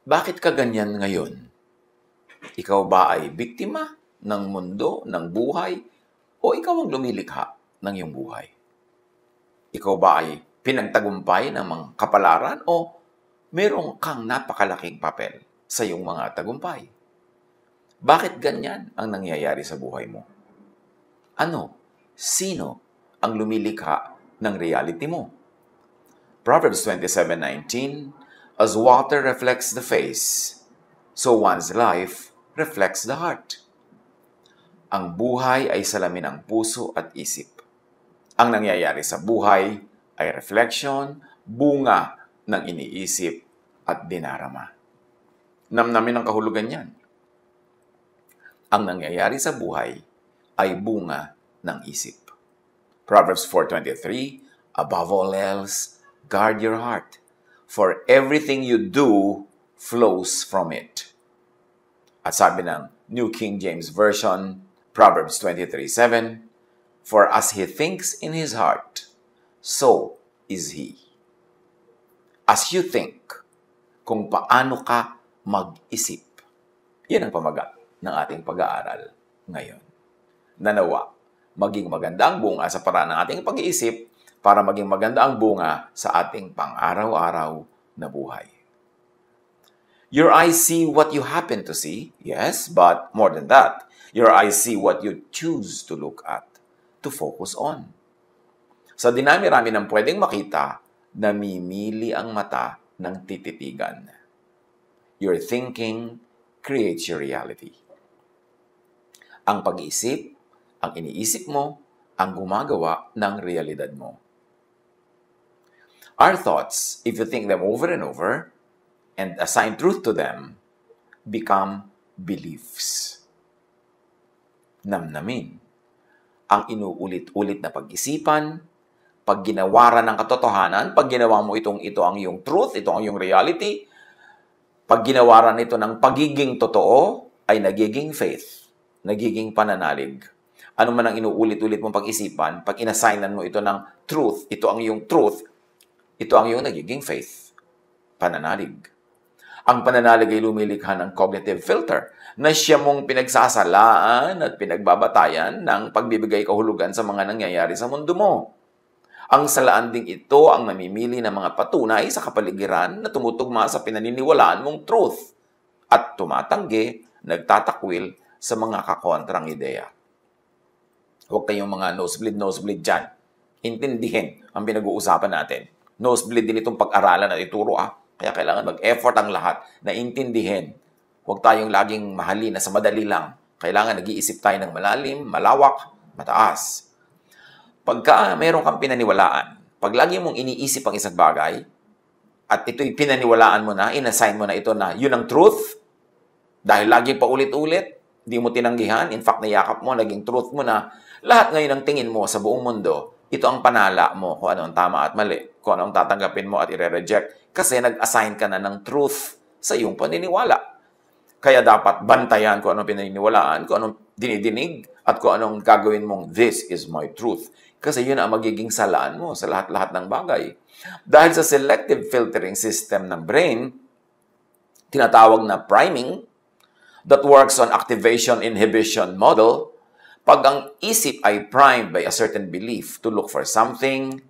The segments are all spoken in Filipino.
Bakit ka ganyan ngayon? Ikaw ba ay biktima ng mundo, ng buhay, o ikaw ang lumilikha ng iyong buhay? Ikaw ba ay pinagtagumpay ng mga kapalaran o merong kang napakalaking papel sa iyong mga tagumpay? Bakit ganyan ang nangyayari sa buhay mo? Ano? Sino ang lumilikha ng reality mo? Proverbs 27:19, as water reflects the face, so one's life reflects the heart. Ang buhay ay salamin ng puso at isip. Ang nangyayari sa buhay ay reflection, bunga ng iniisip at dinarama. Namnamin ang kahulugan niyan. Ang nangyayari sa buhay ay bunga ng isip. Proverbs 4:23, above all else, guard your heart, for everything you do flows from it. At sabi ng New King James Version, Proverbs 23:7, for as he thinks in his heart, so is he. As you think, kung paano ka mag-isip. Yan ang pamagat ng ating pag-aaral ngayon. Nanawa, maging maganda ang bunga sa paraan ng ating pag-iisip para maging maganda ang bunga sa ating pang-araw-araw na buhay. Your eyes see what you happen to see, yes, but more than that, your eyes see what you choose to look at, to focus on. Sa dinami-rami ng pwedeng makita, namimili ang mata ng tititigan. Your thinking creates your reality. Ang pag-iisip, ang iniisip mo, ang gumagawa ng realidad mo. Our thoughts, if you think them over and over, and assign truth to them, become beliefs. Namnamin. Ang inuulit-ulit na pag-isipan, pag ginawaran ng katotohanan, pag ginawa mo ito ang iyong truth, ito ang iyong reality, pag ginawaran ito ng pagiging totoo, ay nagiging faith, nagiging pananalig. Ano man ang inuulit-ulit mong pag-isipan, pag inassignan mo ito ng truth, ito ang iyong truth, ito ang iyong nagiging faith, pananalig. Ang pananalig ay lumilikha ng cognitive filter na siya mong pinagsasalaan at pinagbabatayan ng pagbibigay kahulugan sa mga nangyayari sa mundo mo. Ang salaan ding ito ang namimili ng mga patunay sa kapaligiran na tumutugma sa pinaniniwalaan mong truth at tumatanggi, nagtatakwil sa mga kakontrang ideya. Huwag kayong mga nosebleed dyan. Intindihin ang pinag-uusapan natin. Nosebleed din itong pag-aralan at ituro Kaya kailangan mag-effort ang lahat na intindihin. Huwag tayong laging mahalin na sa madali lang. Kailangan nag-iisip tayo ng malalim, malawak, mataas. Pagka mayroon kang pinaniwalaan, pag lagi mong iniisip ang isang bagay, at ito'y pinaniwalaan mo na, inassign mo na ito na yun ang truth, dahil lagi pa ulit-ulit, di mo tinanggihan, in fact, nayakap mo, naging truth mo na, lahat ngayon ang tingin mo sa buong mundo, ito ang panala mo kung ano ang tama at mali, kung ano ang tatanggapin mo at i-reject, kasi nag-assign ka na ng truth sa iyong paniniwala. Kaya dapat bantayan kung anong pinaniniwalaan, kung anong dinidinig, at kung anong gagawin mong, this is my truth. Kasi yun ang magiging salaan mo sa lahat-lahat ng bagay. Dahil sa selective filtering system ng brain, tinatawag na priming, that works on activation-inhibition model, pag ang isip ay primed by a certain belief to look for something,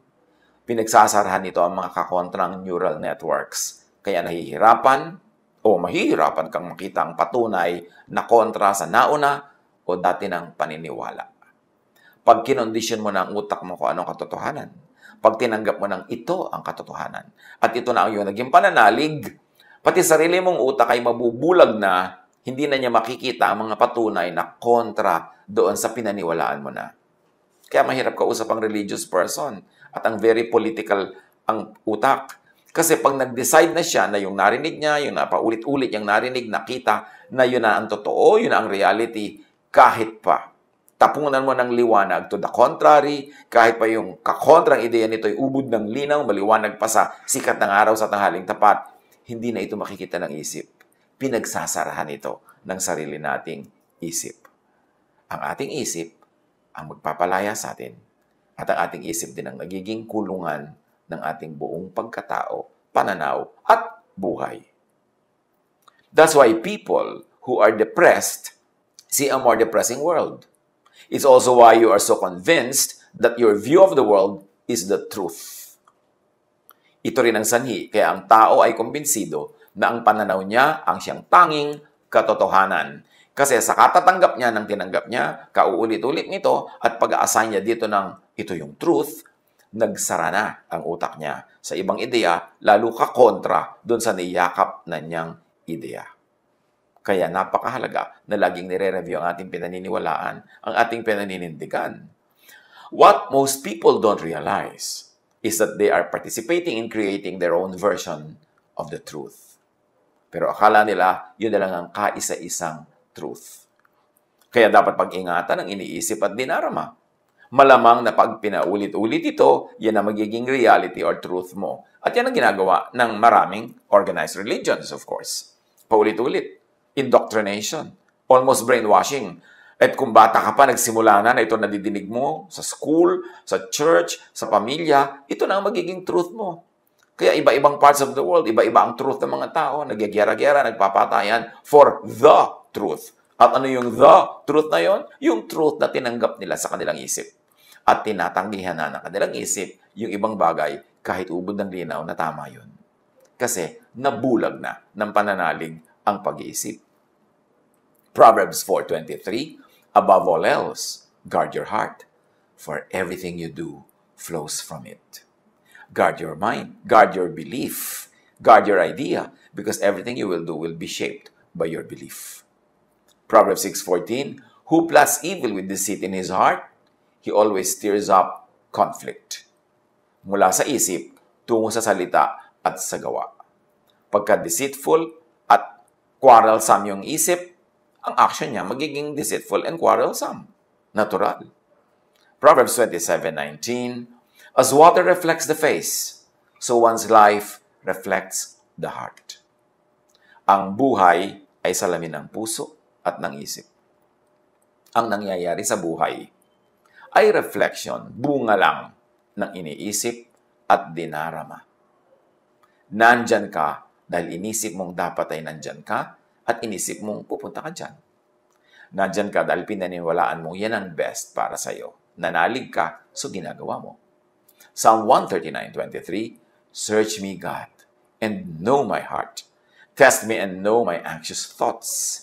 pinagsasarahan nito ang mga kakontrang neural networks. Kaya nahihirapan o mahihirapan kang makita ang patunay na kontra sa nauna o dati ng paniniwala. Pag kinondisyon mo na ang utak mo kung anong katotohanan, pag tinanggap mo ng ito ang katotohanan, at ito na ang iyong naging pananalig, pati sarili mong utak ay mabubulag na, hindi na niya makikita ang mga patunay na kontra doon sa pinaniwalaan mo na. Kaya mahirap kausap ang religious person at ang very political ang utak. Kasi pag nag-decide na siya na yung narinig niya, yung napaulit-ulit yung narinig, nakita na yun na ang totoo, yun na ang reality, kahit pa tapunan mo ng liwanag to the contrary, kahit pa yung kakontrang ideya nito ay ubod ng linaw, maliwanag pa sa sikat ng araw sa tanghaling tapat, hindi na ito makikita ng isip. Pinagsasarahan ito ng sarili nating isip. Ang ating isip ang magpapalaya sa atin at ang ating isip din ang nagiging kulungan ng ating buong pagkatao, pananaw at buhay. That's why people who are depressed see a more depressing world. It's also why you are so convinced that your view of the world is the truth. Ito rin ang sanhi, kaya ang tao ay kumbinsido na ang pananaw niya ang siyang tanging katotohanan. Kasi sa katatanggap niya ng tinanggap niya, kauulit-ulit nito, at pag-a-assign niya dito ng ito yung truth, nagsara na ang utak niya sa ibang ideya, lalo ka kontra doon sa niyakap na niyang ideya. Kaya napakahalaga na laging nire-review ang ating pinaniniwalaan, ang ating pinaninindigan. What most people don't realize is that they are participating in creating their own version of the truth. Pero akala nila, yun na lang ang kaisa-isang truth. Kaya dapat pag-ingatan ang iniisip at dinarama. Malamang na pag pinaulit-ulit ito, yan ang magiging reality or truth mo. At yan ang ginagawa ng maraming organized religions, of course. Paulit-ulit. Indoctrination. Almost brainwashing. At kung bata ka pa, nagsimula na ito nadidinig mo sa school, sa church, sa pamilya, ito na ang magiging truth mo. Kaya iba-ibang parts of the world, iba-iba ang truth ng mga tao, nagyagyara-gyara, nagpapatayan for the truth. At ano yung the truth na yon? Yung truth na tinanggap nila sa kanilang isip. At tinatanggihan na ng kanilang isip yung ibang bagay kahit ubod ng linaw na tama yun. Kasi nabulag na ng pananalig ang pag-iisip. Proverbs 4:23, above all else, guard your heart, for everything you do flows from it. Guard your mind, guard your belief, guard your idea, because everything you will do will be shaped by your belief. Proverbs 6:14, who plots evil with deceit in his heart, he always stirs up conflict. Mula sa isip, tungo sa salita at sa gawa. Pagka deceitful at quarrelsome yung isip, ang action niya magiging deceitful and quarrelsome. Natural. Proverbs 27:19, as water reflects the face, so one's life reflects the heart. Ang buhay ay salamin ng puso at ng isip. Ang nangyayari sa buhay ay reflection, bunga lang ng iniisip at dinarama. Nandyan ka dahil inisip mong dapat ay nandyan ka at inisip mong pupunta ka dyan. Nandyan ka dahil pinaniniwalaan mong yan ang best para sa'yo. Nanalig ka, so ginagawa mo. Psalm 139:23, search me, God, and know my heart. Test me and know my anxious thoughts.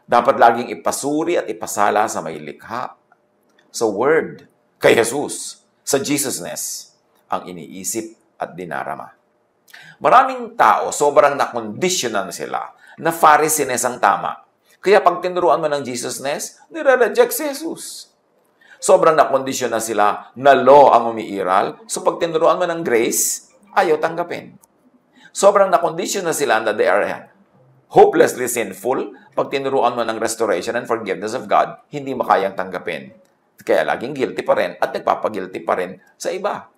Dapat laging ipasuri at ipasala sa may likha, sa Word, kay Jesus, sa Jesusness, ang iniisip at dinarama. Maraming tao, sobrang nakondisyonan sila na Pharisees ang tama. Kaya pag tinuruan mo ng Jesusness, nire-reject si Jesus. Sobrang nakondisyon na sila na law ang umiiral, so pag tinuruan mo ng grace, ayaw tanggapin. Sobrang nakondisyon na sila na they are hopelessly sinful, pag tinuruan mo ng restoration and forgiveness of God, hindi makayang tanggapin. Kaya laging guilty pa rin at nagpapagilty pa rin sa iba.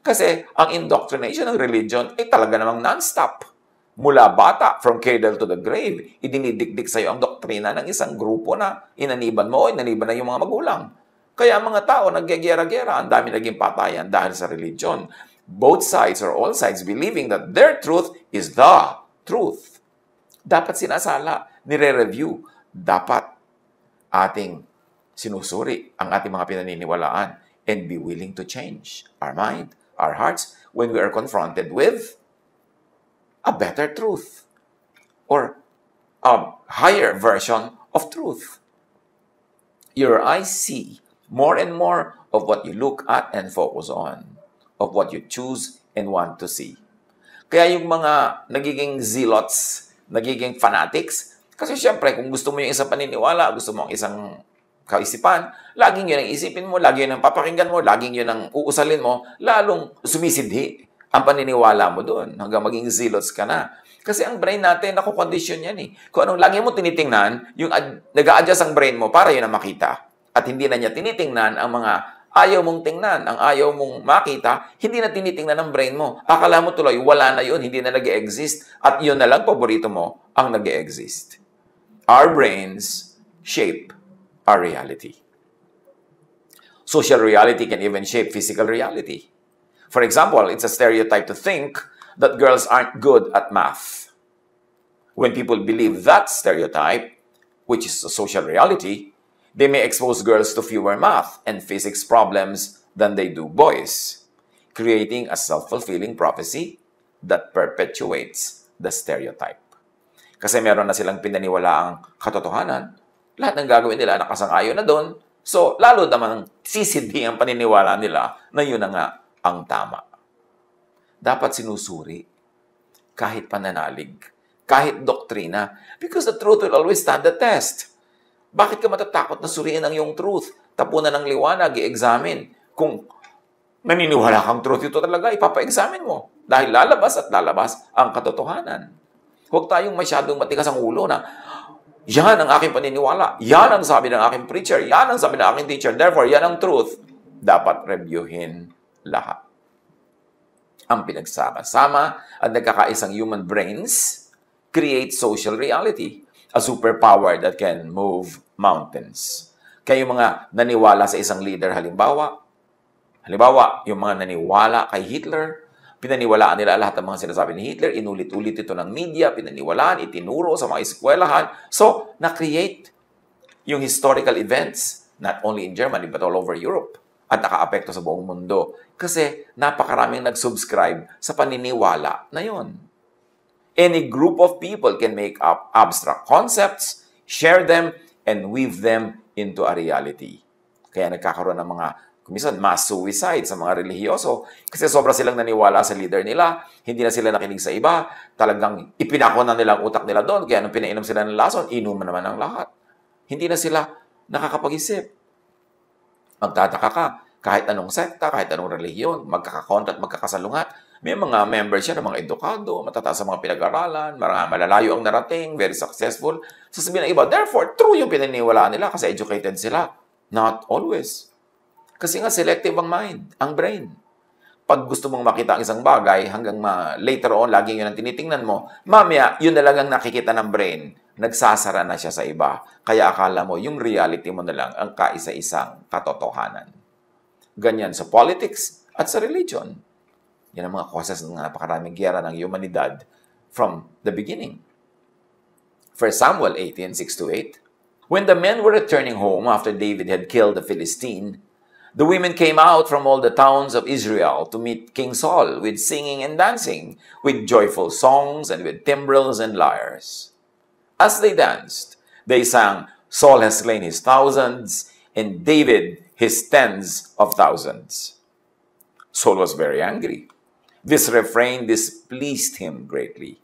Kasi ang indoctrination ng religion ay talaga namang non-stop. Mula bata, from cradle to the grave, idinidikdik sa iyo ang doktrina ng isang grupo na inaniban mo o inaniban na yung mga magulang. Kaya mga tao nagyagyera-gyera, ang dami naging patayan dahil sa religion. Both sides or all sides believing that their truth is the truth. Dapat sinasala, nire-review. Dapat ating sinusuri ang ating mga pinaniniwalaan and be willing to change our mind, our hearts, when we are confronted with a better truth or a higher version of truth. Your eyes see more and more of what you look at and focus on, of what you choose and want to see. Kaya yung mga nagiging zealots, nagiging fanatics, kasi syempre kung gusto mo yung isang paniniwala, gusto mo ang isang kaisipan, laging yun ang isipin mo, laging yun ang papakinggan mo, laging yun ang uusalin mo, lalong sumisidhi ang paniniwala mo doon hanggang maging zealots ka na. Kasi ang brain natin, nakukondisyon yan eh. Kung anong lagi mo tinitingnan, yung nag-a-adjust ang brain mo para yun ang makita. At hindi na niya tinitingnan ang mga ayaw mong tingnan, ang ayaw mong makita, hindi na tinitingnan ng brain mo. Akala mo tuloy, wala na yun, hindi na nag-e-exist. At yun na lang, paborito mo, ang nag-e-exist. Our brains shape our reality. Social reality can even shape physical reality. For example, it's a stereotype to think that girls aren't good at math. When people believe that stereotype, which is a social reality, they may expose girls to fewer math and physics problems than they do boys, creating a self-fulfilling prophecy that perpetuates the stereotype. Kasi meron na silang pinaniwalaang katotohanan, lahat ng gagawin nila nakasang-ayon na doon, so lalo namang sisindi ang paniniwala nila na yun na nga ang tama. Dapat sinusuri, kahit pananalig, kahit doktrina, because the truth will always stand the test. Bakit ka matatakot na suriin ang iyong truth? Tapunan ng liwanag, i-examine. Kung naniniwala kang truth ito talaga, ipapa-examine mo. Dahil lalabas at lalabas ang katotohanan. Huwag tayong masyadong matigas ang ulo na, yan ang aking paniniwala, yan ang sabi ng aking preacher, yan ang sabi ng aking teacher, therefore, yan ang truth. Dapat reviewin lahat. Ang pinagsama-sama at nagkakaisang human brains create social reality, a superpower that can move mountains. Kaya yung mga naniwala sa isang leader, halimbawa, yung mga naniwala kay Hitler, pinaniwalaan nila lahat ng mga sinasabi ni Hitler, inulit-ulit ito ng media, pinaniwalaan, itinuro sa mga eskwelahan. So, na-create yung historical events, not only in Germany, but all over Europe, at naka-apekto sa buong mundo. Kasi napakaraming nag-subscribe sa paniniwala na yon. Any group of people can make up abstract concepts, share them, and weave them into a reality. Kaya nagkakaroon ng mga, kumisan, mass suicide sa mga relihiyoso kasi sobra silang naniwala sa leader nila, hindi na sila nakinig sa iba, talagang ipinako na nila ang utak nila doon, kaya nung pinainom sila ng lason, inuman naman ang lahat. Hindi na sila nakakapag-isip. Magtataka ka, kahit anong sekta, kahit anong relihiyon, magkakakontra at magkakasalungat, may mga members siya ng mga edukado, matataas sa mga pinag-aralan, malalayo ang narating, very successful. Sasabihin ng iba, therefore, true yung pinaniwalaan nila kasi educated sila. Not always. Kasi nga selective ang mind, ang brain. Pag gusto mong makita ang isang bagay, hanggang later on, laging yun ang tinitingnan mo, mamaya, yun na lang ang nakikita ng brain. Nagsasara na siya sa iba. Kaya akala mo, yung reality mo na lang ang kaisa-isang katotohanan. Ganyan sa politics at sa religion. Yan ang mga causes ng napakaraming giyera ng humanidad from the beginning. 1 Samuel 18:6-8, when the men were returning home after David had killed the Philistine, the women came out from all the towns of Israel to meet King Saul with singing and dancing, with joyful songs and with timbrels and lyres. As they danced, they sang, Saul has slain his thousands, and David his tens of thousands. Saul was very angry. This refrain displeased him greatly.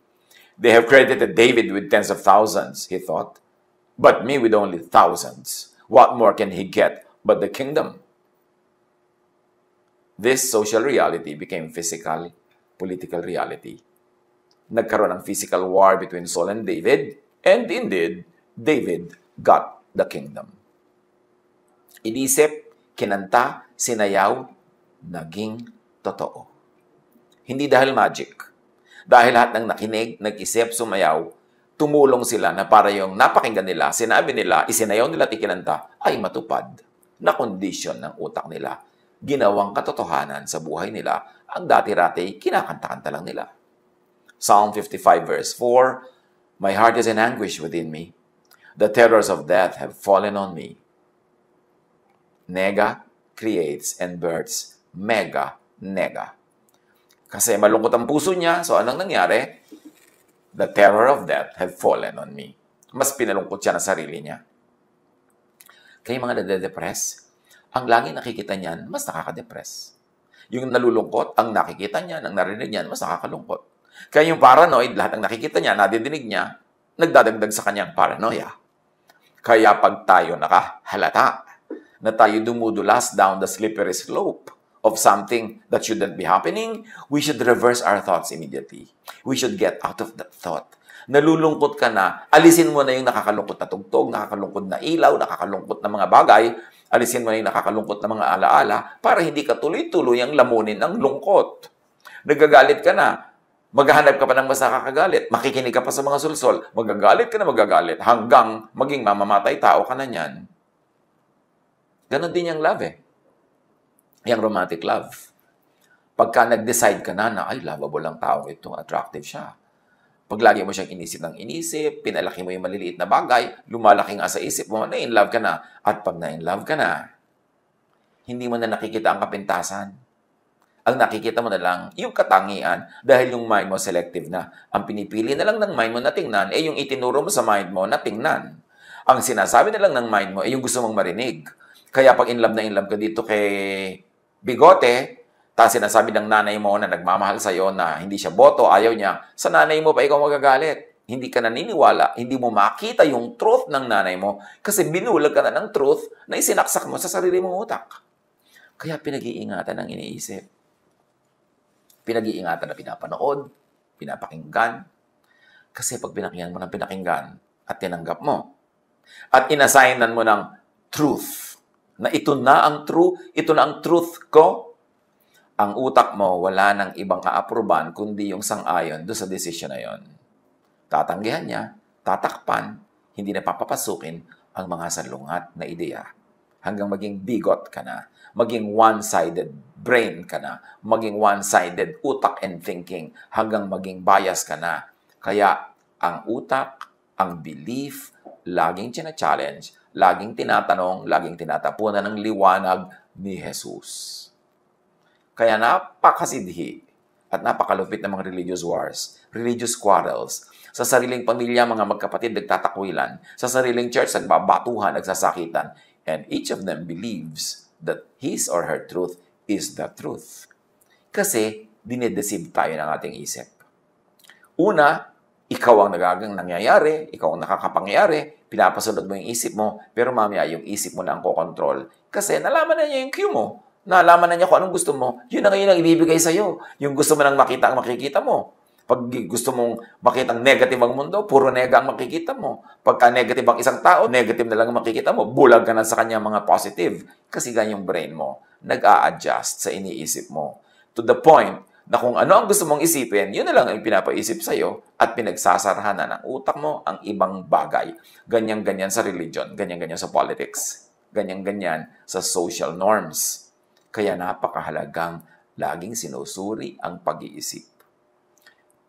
They have credited David with tens of thousands, he thought, but me with only thousands. What more can he get but the kingdom? This social reality became physical, political reality. Nagkaroon ng physical war between Saul and David, and indeed, David got the kingdom. Inisip, kinanta, sinayaw, naging totoo. Hindi dahil magic. Dahil lahat ng nakinig, nag-isip, sumayaw, tumulong sila na para yung napakinggan nila, sinabi nila, isinayaw nila at ikinanta, ay matupad na kondisyon ng utak nila. Ginawang katotohanan sa buhay nila ang dati-rati kinakanta-kanta lang nila. Psalm 55 verse 4, my heart is in anguish within me. The terrors of death have fallen on me. Nega creates and births mega nega. Kasi malungkot ang puso niya, so anong nangyari? The terror of death have fallen on me. Mas pinalungkot siya na sarili niya. Kaya mga nade-depress, ang lagi nakikita niyan, mas nakaka-depress. Yung nalulungkot, ang nakikita niya, ang narinig niyan, mas nakakalungkot. Kaya yung paranoid, lahat ng nakikita niya, nadidinig niya, nagdadagdag sa kanyang paranoia. Kaya pag tayo nakahalata, na tayo dumudulas down the slippery slope of something that shouldn't be happening, we should reverse our thoughts immediately. We should get out of that thought. Nalulungkot ka na, alisin mo na yung nakakalungkot na tugtog, nakakalungkot na ilaw, nakakalungkot na mga bagay, alisin mo na yung nakakalungkot na mga alaala para hindi ka tuloy-tuloy ang lamunin ng lungkot. Nagagalit ka na, maghahanap ka pa ng mas nakakagalit, makikinig ka pa sa mga sulsol, magagalit ka na magagalit, hanggang maging mamamatay tao ka na niyan. Ganon din yung love eh. Yung romantic love. Pagka nag-decide ka na ay, lovable ang tao ito, attractive siya. Pag lagi mo siyang inisip ng inisip, pinalaki mo yung maliliit na bagay, lumalaki nga sa isip mo, na-in-love ka na. At pag na-in-love ka na, hindi mo na nakikita ang kapintasan. Ang nakikita mo na lang, yung katangian, dahil yung mind mo selective na. Ang pinipili na lang ng mind mo na tingnan, yung itinuro mo sa mind mo na tingnan. Ang sinasabi na lang ng mind mo, yung gusto mong marinig. Kaya pag in love ka dito kay Bigote, tapos sinasabi ng nanay mo na nagmamahal sa'yo na hindi siya boto, ayaw niya, sa nanay mo pa ikaw magagalit. Hindi ka naniniwala, hindi mo makita yung truth ng nanay mo kasi binulag ka na ng truth na isinaksak mo sa sarili mong utak. Kaya pinag-iingatan ang iniisip. Pinag-iingatan na pinapanood, pinapakinggan. Kasi pag pinakinggan mo ng pinakinggan at tinanggap mo, at inassignan mo ng truth, na ito na ang truth ko, ang utak mo, wala nang ibang aaproban kundi yung sang-ayon doon sa decision na yon. Tatanggihan niya, tatakpan, hindi na papapasukin ang mga salungat na ideya. Hanggang maging bigot ka na, maging one-sided brain ka na, maging one-sided utak and thinking, hanggang maging bias ka na. Kaya ang utak, ang belief, laging challenge, laging tinatanong, laging tinatapunan ng liwanag ni Jesus. Kaya napakasidhi at napakalupit ng mga religious wars, religious quarrels. Sa sariling pamilya, mga magkapatid nagtatakwilan. Sa sariling church, nagbabatuhan, nagsasakitan. And each of them believes that his or her truth is the truth. Kasi dinedeceive tayo ng ating isip. Una, ikaw ang nangyayari, ikaw ang nakakapangyayari, pinapasunod mo yung isip mo, pero mamaya yung isip mo na ang kokontrol. Kasi nalaman na niya yung cue mo. Nalaman na niya kung anong gusto mo, yun na ngayon ang ibibigay sa'yo. Yung gusto mo nang makita ang makikita mo. Pag gusto mong makita ang negative ang mundo, puro nega ang makikita mo. Pagka negative ang isang tao, negative na lang ang makikita mo. Bulag ka na sa kanya mga positive. Kasi ganyan yung brain mo, nag-a-adjust sa iniisip mo. To the point na kung ano ang gusto mong isipin, yun na lang ang pinapaisip sa'yo at pinagsasarahan ng utak mo ang ibang bagay. Ganyan-ganyan sa religion, ganyan-ganyan sa politics, ganyan-ganyan sa social norms. Kaya napakahalagang laging sinusuri ang pag-iisip.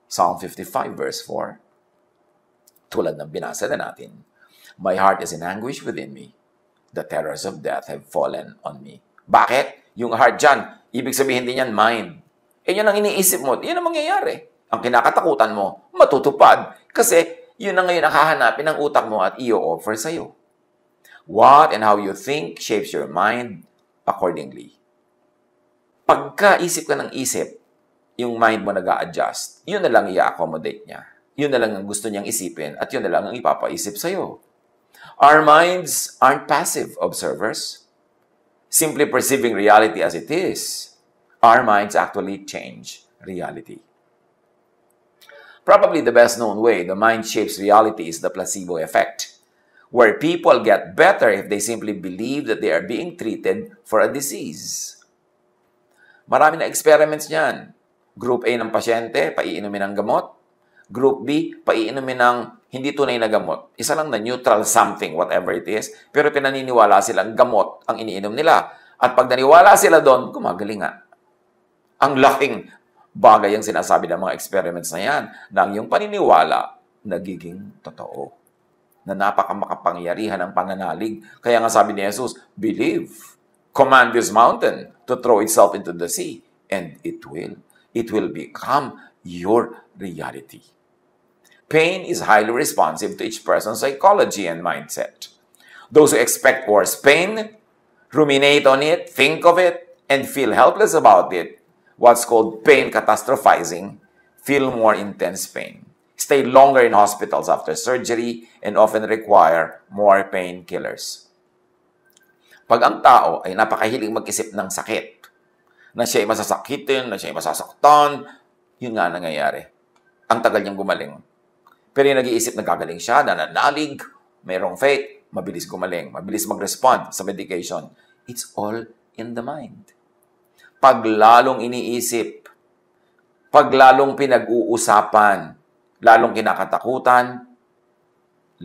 Psalm 55 verse 4, tulad ng binasa na natin, my heart is in anguish within me. The terrors of death have fallen on me. Bakit? Yung heart dyan, ibig sabihin din yan, mind. Yan ang iniisip mo, yan ang mangyayari. Ang kinakatakutan mo, matutupad. Kasi yun ang ngayon nakahanapin ng utak mo at i-offer sa'yo. What and how you think shapes your mind accordingly. Pagka-isip ka ng isip, yung mind mo nag-a-adjust, yun na lang i-accommodate niya. Yun na lang ang gusto niyang isipin at yun na lang ang ipapaisip sa'yo. Our minds aren't passive observers, simply perceiving reality as it is. Our minds actually change reality. Probably the best known way the mind shapes reality is the placebo effect, where people get better if they simply believe that they are being treated for a disease. Marami na experiments niyan. Group A ng pasyente, paiinumin ng gamot. Group B, paiinumin ng hindi tunay na gamot. Isa lang na neutral something, whatever it is. Pero pinaniniwala silang gamot ang iniinom nila. At pag naniwala sila doon, gumagaling nga. Ang laking bagay ang sinasabi ng mga experiments na yan, na ang iyong paniniwala nagiging totoo. Na napakamakapangyarihan ang pananalig. Kaya nga sabi ni Jesus, believe. Command this mountain to throw itself into the sea. And it will. It will become your reality. Pain is highly responsive to each person's psychology and mindset. Those who expect worse pain, ruminate on it, think of it, and feel helpless about it, what's called pain catastrophizing, feel more intense pain, stay longer in hospitals after surgery, and often require more painkillers. Pag ang tao ay napakahilig mag-isip ng sakit, na siya ay masasakitin, na siya ay masasaktan, yun nga nangyayari. Ang tagal niyang gumaling. Pero yung nag-iisip na gagaling siya, nananalig, mayroong faith, mabilis gumaling, mabilis mag-respond sa medication. It's all in the mind. Pag lalong iniisip, pag lalong pinag-uusapan, lalong kinakatakutan,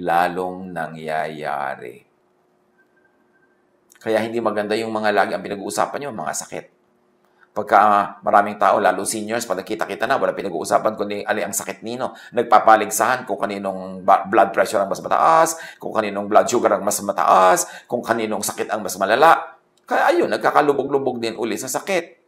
lalong nangyayari. Kaya hindi maganda yung mga lagi ang pinag-uusapan nyo, mga sakit. Pagka maraming tao, lalo seniors, pag nakita-kita na, wala pinag-uusapan kundi ali ang sakit nino. Nagpapaligsahan kung kaninong blood pressure ang mas mataas, kung kaninong blood sugar ang mas mataas, kung kaninong sakit ang mas malala. Kaya ayun, nagkakalubog-lubog din uli sa sakit.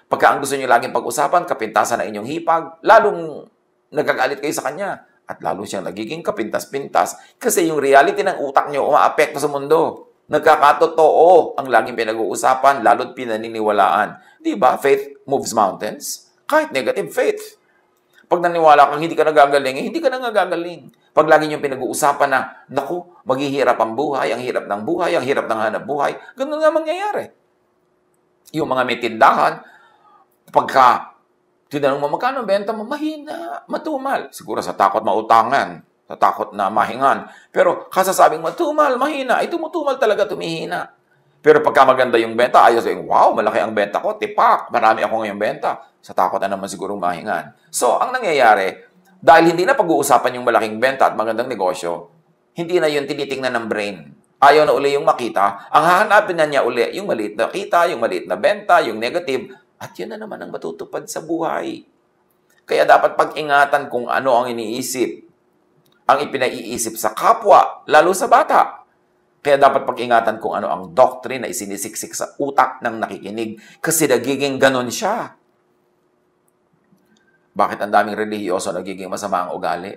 Pagka ang gusto nyo laging pag-usapan, kapintasan na inyong hipag, lalong nagagalit kayo sa kanya. At lalo siyang nagiging kapintas-pintas kasi yung reality ng utak nyo umaapekto sa mundo. Nagkakatotoo ang laging pinag-uusapan, lalo't pinaniniwalaan. Di ba? Faith moves mountains. Kahit negative faith. Pag naniwala kang hindi ka nagagaling, hindi ka na nagagaling. Pag lagi niyong pinag-uusapan na, naku, maghihirap ang buhay, ang hirap ng buhay, ang hirap ng hanap buhay, ganun nga mangyayari. Yung mga may tindahan, pagka tinanong mo, magkano ang benta mo? Mahina, matumal. Siguro sa takot mautangan, sa takot na mahingan. Pero kasasabing matumal, mahina, ay tumutumal talaga, tumihina. Pero pagka maganda yung benta, ayos yung, wow, malaki ang benta ko, tipak, marami ako ngayong benta. Sa takot na naman siguro mahingan. So, ang nangyayari, dahil hindi na pag-uusapan yung malaking benta at magandang negosyo, hindi na yun tinitingnan ng brain. Ayaw na uli yung makita. Ang hahanapin na niya uli, yung maliit na kita, yung maliit na benta, yung negative, at yun na naman ang matutupad sa buhay. Kaya dapat pag-ingatan kung ano ang iniisip, ang ipinaiisip sa kapwa, lalo sa bata. Kaya dapat pag-ingatan kung ano ang doctrine na isinisiksik sa utak ng nakikinig kasi nagiging ganon siya. Bakit ang daming relihiyoso nagiging masama ang ugali?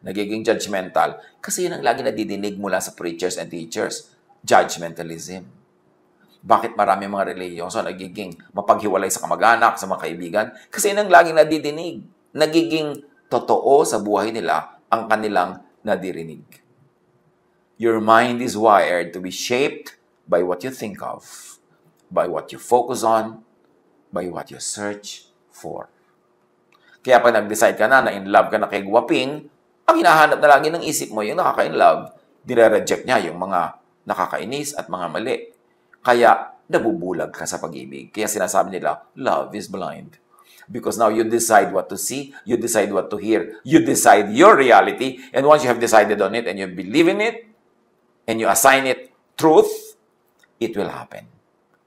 Nagiging judgmental? Kasi yun ang lagi nadidinig mula sa preachers and teachers. Judgmentalism. Bakit marami mga relihiyoso nagiging mapaghiwalay sa kamag-anak, sa mga kaibigan? Kasi yun ang laging nadidinig. Nagiging totoo sa buhay nila ang kanilang nadirinig. Your mind is wired to be shaped by what you think of, by what you focus on, by what you search for. Kaya pag nag-decide ka na in love ka na kay guwaping, ang hinahanap na lagi ng isip mo yung nakaka-in-love, dire-reject niya yung mga nakakainis at mga mali. Kaya nabubulag ka sa pag-ibig. Kaya sinasabi nila, love is blind. Because now you decide what to see, you decide what to hear, you decide your reality, and once you have decided on it and you believe in it, and you assign it truth, it will happen.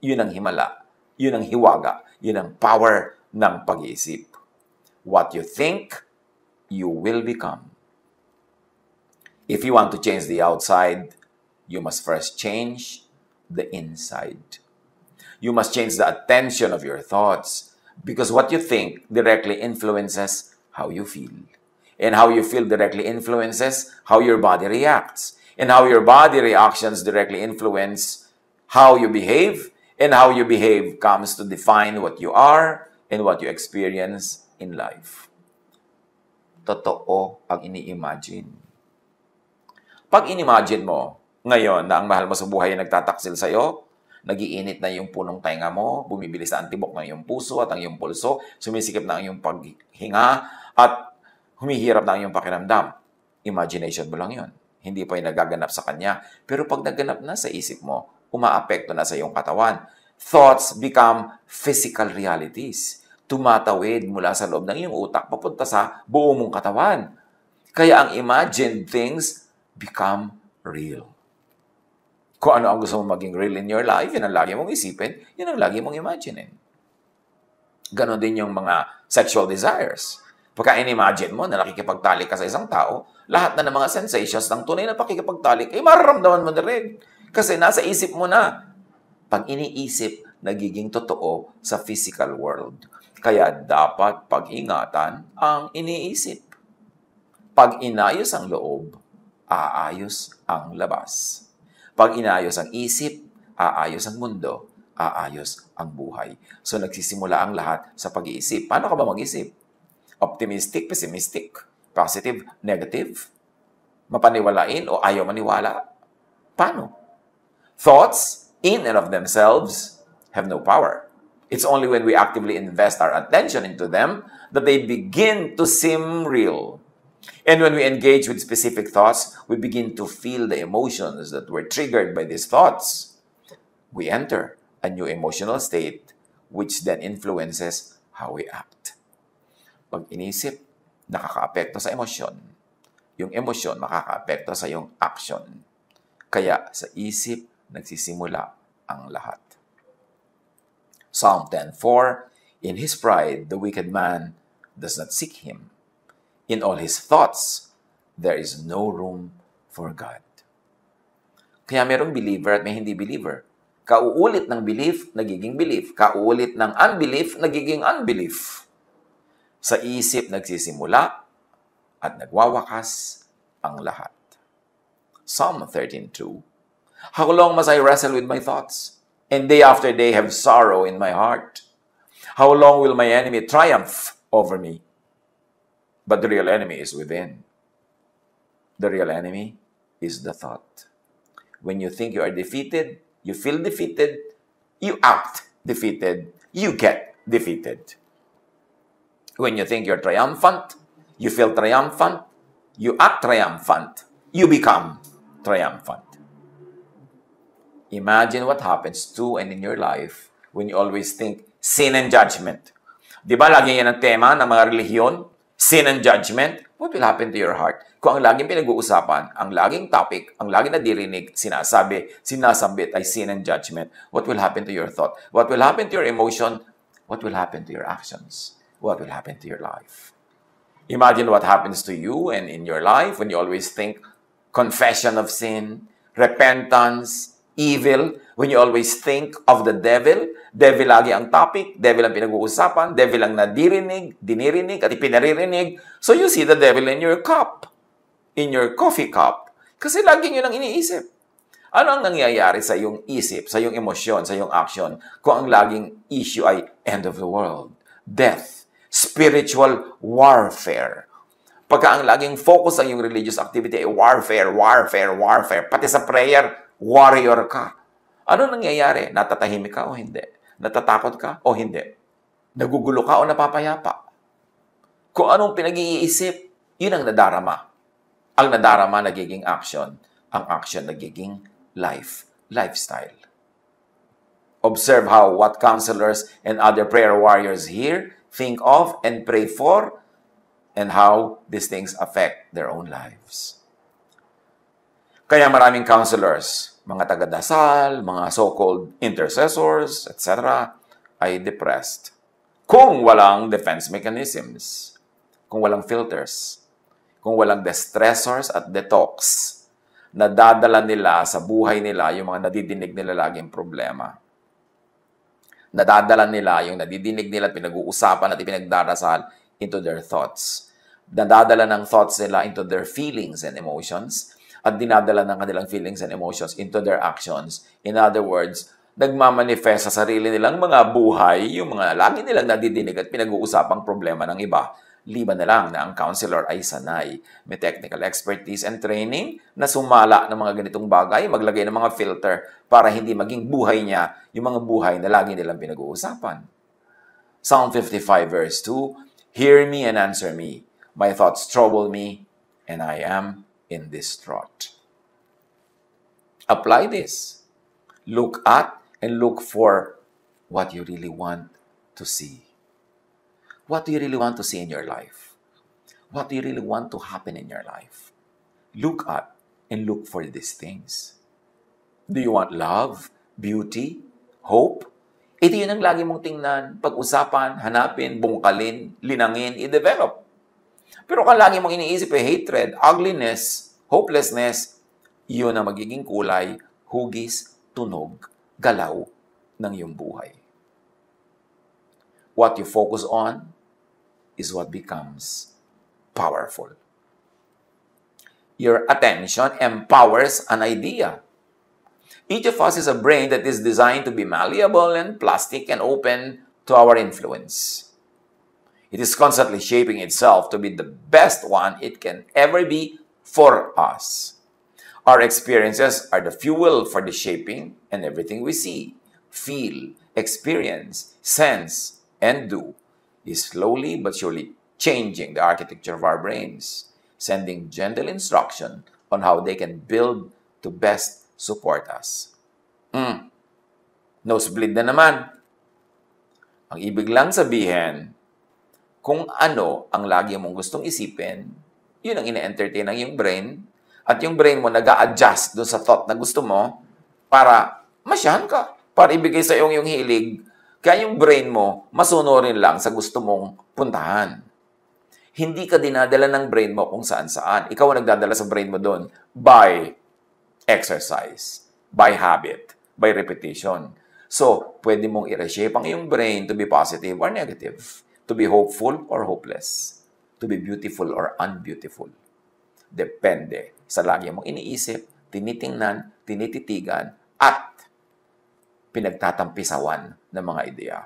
Yun ang himala. Yun ang hiwaga. Yun ang power ng pag-iisip. What you think, you will become. If you want to change the outside, you must first change the inside. You must change the attention of your thoughts because what you think directly influences how you feel. And how you feel directly influences how your body reacts. And how your body reactions directly influence how you behave, and how you behave comes to define what you are and what you experience in life. Totoo ang ini-imagine. Pag in-imagine mo ngayon na ang mahal mo sa buhay ay nagtataksil sa'yo, nagiinit na yung punong tainga mo, bumibilis na ang tibok ng iyong puso at ang iyong pulso, sumisikip na ang iyong paghinga, at humihirap na ang iyong pakiramdam. Imagination mo lang yun. Hindi pa yung nagaganap sa kanya. Pero pag naganap na sa isip mo, umaapekto na sa iyong katawan. Thoughts become physical realities. Tumatawid mula sa loob ng iyong utak papunta sa buo mong katawan. Kaya ang imagined things become real. Kung ano ang gusto mong maging real in your life, yun ang lagi mong isipin, yun ang lagi mong imaginin. Ganon din yung mga sexual desires. Pagka in-imagine mo na nakikipagtalik ka sa isang tao, lahat na ng mga sensations ng tunay na pakikipagtalik, ay mararamdaman mo na rin. Kasi nasa isip mo na. Pag iniisip, nagiging totoo sa physical world. Kaya dapat pag-ingatan ang iniisip. Pag inayos ang loob, aayos ang labas. Pag inayos ang isip, aayos ang mundo, aayos ang buhay. So nagsisimula ang lahat sa pag-iisip. Paano ka ba mag-isip? Optimistic, pessimistic, positive, negative, mapaniwalain o ayaw maniwala? Paano? Thoughts, in and of themselves, have no power. It's only when we actively invest our attention into them that they begin to seem real. And when we engage with specific thoughts, we begin to feel the emotions that were triggered by these thoughts. We enter a new emotional state, which then influences how we act. Pag inisip, nakakaapekto sa emosyon. Yung emosyon, makakaapekto sa yung action. Kaya sa isip, nagsisimula ang lahat. Psalm 10:4, in his pride, the wicked man does not seek him. In all his thoughts, there is no room for God. Kaya merong believer at may hindi believer. Kauulit ng belief, nagiging belief. Kauulit ng unbelief, nagiging unbelief. Sa isip nagsisimula at nagwawakas ang lahat. Psalm 13:2. How long must I wrestle with my thoughts, and day after day have sorrow in my heart? How long will my enemy triumph over me? But the real enemy is within. The real enemy is the thought. When you think you are defeated, you feel defeated, you act defeated, you get defeated. When you think you're triumphant, you feel triumphant, you act triumphant, you become triumphant. Imagine what happens to and in your life when you always think sin and judgment. Di ba lagi yan ang tema ng mga relihiyon? Sin and judgment. What will happen to your heart? Kung ang laging pinag-uusapan, ang laging topic, ang laging nadirinig, sinasabi, sinasambit ay sin and judgment, what will happen to your thought? What will happen to your emotion? What will happen to your actions? What will happen to your life? Imagine what happens to you and in your life when you always think confession of sin, repentance, evil, when you always think of the devil. Devil lagi ang topic, devil ang pinag-uusapan, devil ang dinirinig at ipinaririnig. So you see the devil in your cup, in your coffee cup. Kasi lagi yun ang iniisip. Ano ang nangyayari sa iyong isip, sa iyong emosyon, sa iyong action kung ang laging issue ay end of the world, death, spiritual warfare? Pagka ang laging focus ang iyong religious activity ay warfare, pati sa prayer, warrior ka. Ano nangyayari? Natatahimik ka o hindi? Natatakot ka o hindi? Nagugulo ka o napapayapa? Kung anong pinag-iisip, yun ang nadarama. Ang nadarama nagiging action. Ang action nagiging lifestyle. Observe how what counselors and other prayer warriors here think of and pray for, and how these things affect their own lives. Kaya maraming counselors, mga taga-dasal, mga so-called intercessors, etc., ay depressed. Kung walang defense mechanisms, kung walang filters, kung walang distressors at detox, nadadala nila sa buhay nila yung mga nadidinig nila laging problema. Nadadala nila yung nadidinig nila at pinag-uusapan at ipinagdarasal into their thoughts. Nadadala ng thoughts nila into their feelings and emotions, at dinadala ng kanilang feelings and emotions into their actions. In other words, nagmamanifest sa sarili nilang mga buhay, yung mga lagi nilang nadidinig at pinag-uusapang problema ng iba. Liban na lang na ang counselor ay sanay, may technical expertise and training na sumala ng mga ganitong bagay, maglagay ng mga filter para hindi maging buhay niya yung mga buhay na lagi nilang pinag-uusapan. Psalm 55 verse 2, Hear me and answer me. My thoughts trouble me, and I am in distraught. Apply this. Look at and look for what you really want to see. What do you really want to see in your life? What do you really want to happen in your life? Look at and look for these things. Do you want love, beauty, hope? Ito yun ang lagi mong tingnan, pag-usapan, hanapin, bungkalin, linangin, i-develop. Pero kung lagi mong iniisip ay hatred, ugliness, hopelessness, yun ang magiging kulay, hugis, tunog, galaw ng iyong buhay. What you focus on is what becomes powerful. Your attention empowers an idea. Each of us is a brain that is designed to be malleable and plastic and open to our influence. It is constantly shaping itself to be the best one it can ever be for us. Our experiences are the fuel for the shaping, and everything we see, feel, experience, sense, and do is slowly but surely changing the architecture of our brains, sending gentle instruction on how they can build to best support us. Nosebleed na naman. Ang ibig lang sabihin, kung ano ang lagi mong gustong isipin, yun ang ina-entertain ng iyong brain, at yung brain mo nag-a-adjust doon sa thought na gusto mo para masyahan ka, para ibigay sa iyong hilig. Kaya yung brain mo, masunurin lang sa gusto mong puntahan. Hindi ka dinadala ng brain mo kung saan-saan. Ikaw ang nagdadala sa brain mo doon by exercise, by habit, by repetition. So, pwede mong i-reshape ang iyong brain to be positive or negative, to be hopeful or hopeless, to be beautiful or unbeautiful. Depende sa lagi mong iniisip, tinitingnan, tinititigan, at pinagtatampisawan ng mga ideya.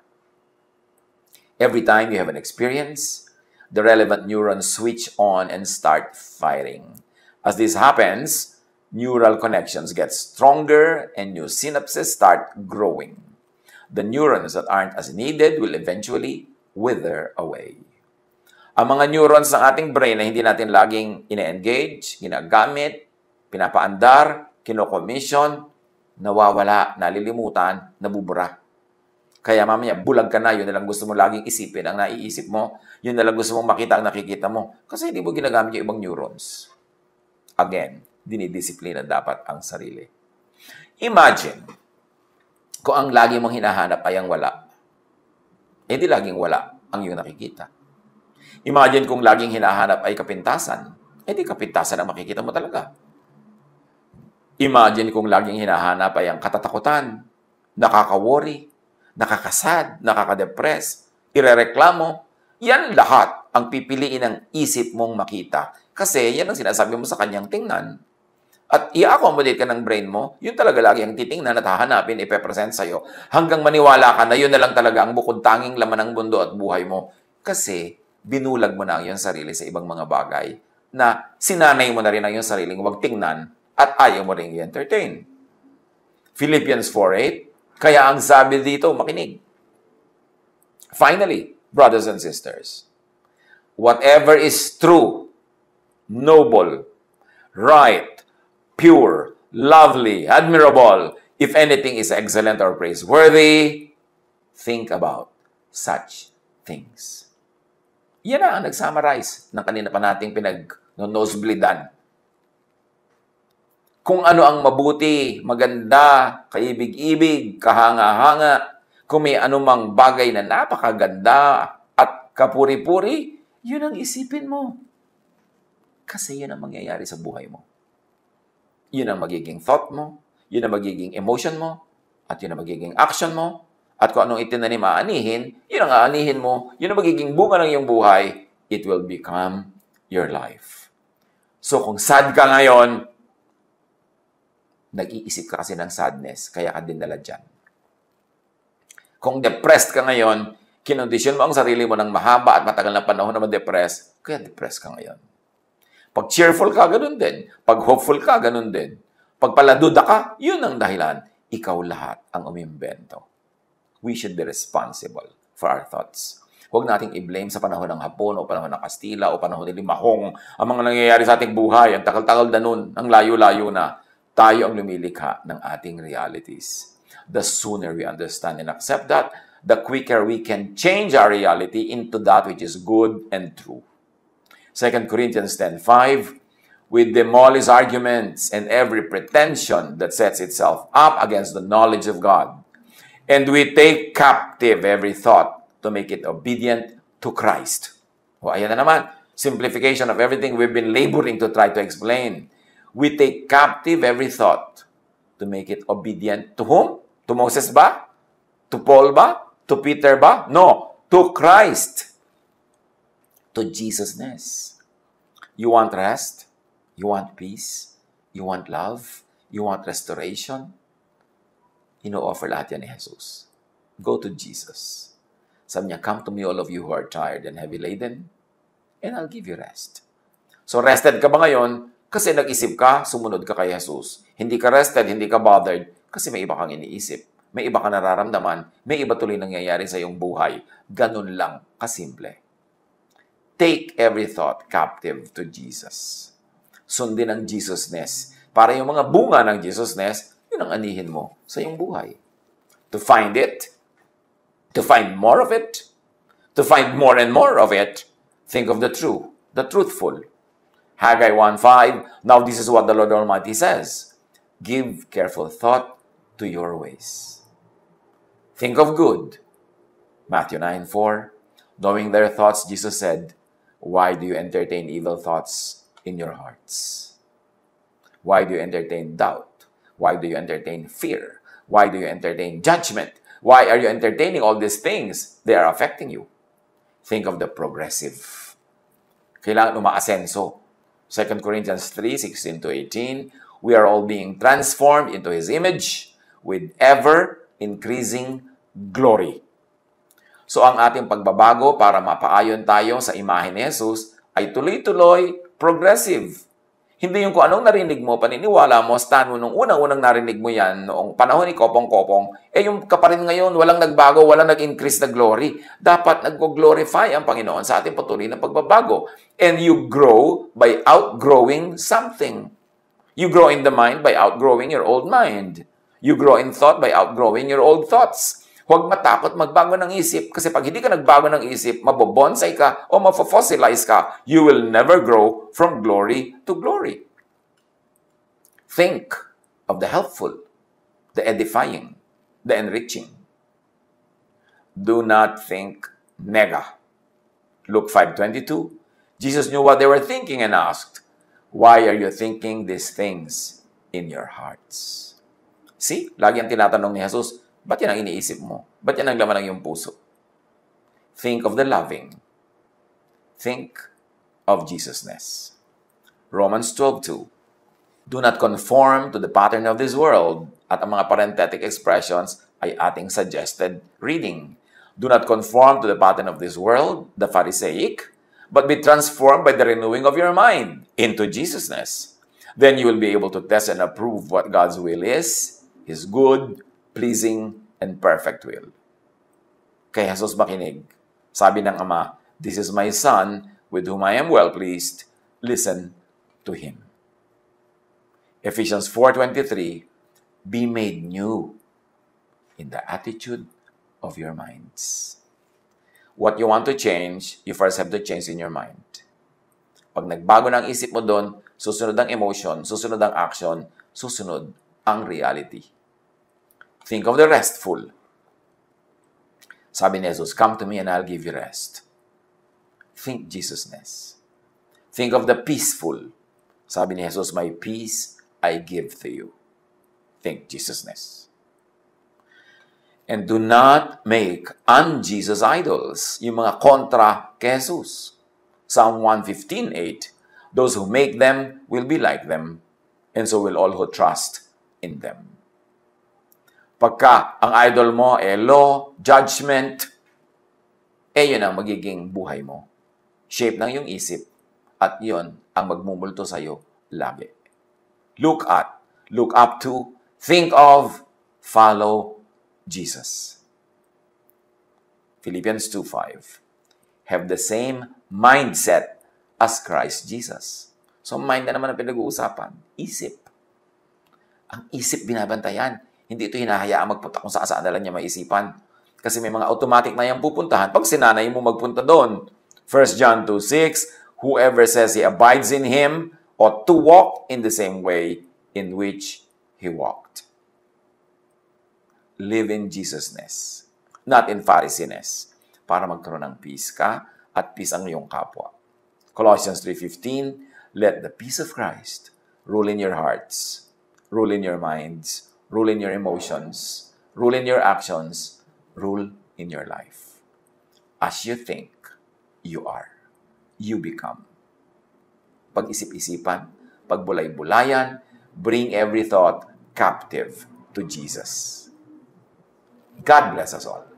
Every time you have an experience, the relevant neurons switch on and start firing. As this happens, neural connections get stronger and new synapses start growing. The neurons that aren't as needed will eventually wither away. Ang mga neurons ng ating brain na hindi natin laging ine-engage, ginagamit, pinapaandar, kinokomission, nawawala, nalilimutan, nabubura. Kaya mamaya, bulag ka na, yun na lang gusto mo laging isipin ang naiisip mo, yun na lang gusto mong makita ang nakikita mo. Kasi hindi mo ginagamit yung ibang neurons. Again, dinidisiplina dapat ang sarili. Imagine, kung ang lagi mong hinahanap ay ang wala, di laging wala ang iyong nakikita. Imagine kung laging hinahanap ay kapintasan, di kapintasan ang makikita mo talaga. Imagine kung laging hinahanap ay ang katatakutan, nakaka-worry, nakakasad, nakaka-depress, irereklamo, yan lahat ang pipiliin ng isip mong makita. Kasi yan ang sinasabi mo sa kanyang tingnan. At i-accommodate ka ng brain mo, yun talaga lagi ang titingnan at hahanapin, ipepresent sa'yo. Hanggang maniwala ka na yun na lang talaga ang bukod tanging laman ng mundo at buhay mo. Kasi binulag mo na ang iyong sarili sa ibang mga bagay na sinanay mo na rin ang iyong sariling huwag tingnan at ayaw mo rin i-entertain. Philippians 4:8, kaya ang sabi dito, makinig. Finally, brothers and sisters, whatever is true, noble, right, pure, lovely, admirable, if anything is excellent or praiseworthy, think about such things. Yan na ang nag-summarize ng kanina pa nating pinag-nosebleedan. Kung ano ang mabuti, maganda, kaibig-ibig, kahanga-hanga, kung may anumang bagay na napakaganda at kapuri-puri, yun ang isipin mo. Kasi yun ang mangyayari sa buhay mo. Yun ang magiging thought mo, yun ang magiging emotion mo, at yun ang magiging action mo, at kung anong itinanim aanihin, yun ang aanihin mo, yun ang magiging bunga ng iyong buhay, it will become your life. So kung sad ka ngayon, nag-iisip ka kasi ng sadness, kaya ka dinala dyan. Kung depressed ka ngayon, kinondisyon mo ang sarili mo ng mahaba at matagal na panahon na ma-depress, kaya depressed ka ngayon. Pag cheerful ka, ganun din. Pag hopeful ka, ganun din. Pag paladuda ka, yun ang dahilan. Ikaw lahat ang umimbento. We should be responsible for our thoughts. Huwag nating i-blame sa panahon ng Hapon o panahon ng Kastila o panahon ng Limahong ang mga nangyayari sa ating buhay. Ang takal-takal na nun, ang layo-layo na. Tayo ang lumilikha ng ating realities. The sooner we understand and accept that, the quicker we can change our reality into that which is good and true. 2 Corinthians 10:5, we demolish arguments and every pretension that sets itself up against the knowledge of God. And we take captive every thought to make it obedient to Christ. O, ayan na naman. Simplification of everything we've been laboring to try to explain. We take captive every thought to make it obedient to whom? To Moses ba? To Paul ba? To Peter ba? No. To Christ. To Jesus-ness. You want rest? You want peace? You want love? You want restoration? Ino-offer lahat yan ni Jesus. Go to Jesus. Sabi niya, come to me all of you who are tired and heavy laden, and I'll give you rest. So rested ka ba ngayon? Kasi nag-isip ka, sumunod ka kay Jesus. Hindi ka rested, hindi ka bothered, kasi may iba kang iniisip. May iba kang nararamdaman, may iba tuloy nangyayari sa iyong buhay. Ganun lang kasimple. Take every thought captive to Jesus. Sundin ang Jesus-ness. Para yung mga bunga ng Jesus-ness, yun ang anihin mo sa iyong buhay. To find it, to find more of it, to find more and more of it, think of the true, the truthful. Haggai 1:5, now this is what the Lord Almighty says, give careful thought to your ways. Think of good, Matthew 9:4, knowing their thoughts, Jesus said, why do you entertain evil thoughts in your hearts? Why do you entertain doubt? Why do you entertain fear? Why do you entertain judgment? Why are you entertaining all these things? They are affecting you. Think of the progressive. Kailangan umaasenso. 2 Corinthians 3:16-18, we are all being transformed into His image with ever-increasing glory. So ang ating pagbabago para mapaayon tayo sa imahe ni Jesus ay tuloy-tuloy progressive. Hindi yung kung anong narinig mo, paniniwala mo, stand mo nung unang-unang narinig mo yan, noong panahon ni Kopong-Kopong, yung ka pa rin ngayon, walang nagbago, walang nag-increase na glory. Dapat nag-glorify ang Panginoon sa ating patuloy na pagbabago. And you grow by outgrowing something. You grow in the mind by outgrowing your old mind. You grow in thought by outgrowing your old thoughts. Huwag matakot magbago ng isip kasi pag hindi ka nagbago ng isip, mabobonsai ka o mafo-fossilize ka, you will never grow from glory to glory. Think of the helpful, the edifying, the enriching. Do not think nega. Luke 5:22, Jesus knew what they were thinking and asked, why are you thinking these things in your hearts? See, lagi ang tinatanong ni Jesus, ba't yan ang iniisip mo? Ba't yan ang laman ng iyong puso? Think of the loving. Think of Jesusness. Romans 12:2. Do not conform to the pattern of this world. At ang mga parenthetic expressions ay ating suggested reading. Do not conform to the pattern of this world, the Pharisaic, but be transformed by the renewing of your mind into Jesusness. Then you will be able to test and approve what God's will is, His good, pleasing, and perfect will. Kay Jesus makinig. Sabi ng Ama, this is my Son, with whom I am well pleased. Listen to Him. Ephesians 4:23, be made new in the attitude of your minds. What you want to change, you first have to change in your mind. Pag nagbago ng isip mo doon, susunod ang emotion, susunod ang action, susunod ang reality. Think of the restful. Sabi ni Jesus, come to me and I'll give you rest. Think Jesusness. Think of the peaceful. Sabi ni Jesus, my peace I give to you. Think Jesusness. And do not make un-Jesus idols. Yung mga kontra kay Jesus. Psalm 115:8, those who make them will be like them, and so will all who trust in them. Pagka ang idol mo law, judgment, yun ang magiging buhay mo. Shape ng iyong isip, at yun ang magmumulto sa'yo lagi. Look up to, think of, follow Jesus. Philippians 2:5, have the same mindset as Christ Jesus. So mind na naman ang pinag-uusapan. Isip. Ang isip binabantayan. Hindi ito hinahayaan magpunta kung saan na lang niya maisipan. Kasi may mga automatic na yung pupuntahan pag sinanay mo magpunta doon. 1 John 2:6, whoever says he abides in Him ought to walk in the same way in which He walked. Live in Jesusness, not in Pharisiness, para magkaroon ng peace ka at peace ang iyong kapwa. Colossians 3:15, let the peace of Christ rule in your hearts, rule in your minds, rule in your emotions, rule in your actions, rule in your life. As you think, you are. You become. Pag-isip-isipan, pagbulay-bulayan, bring every thought captive to Jesus. God bless us all.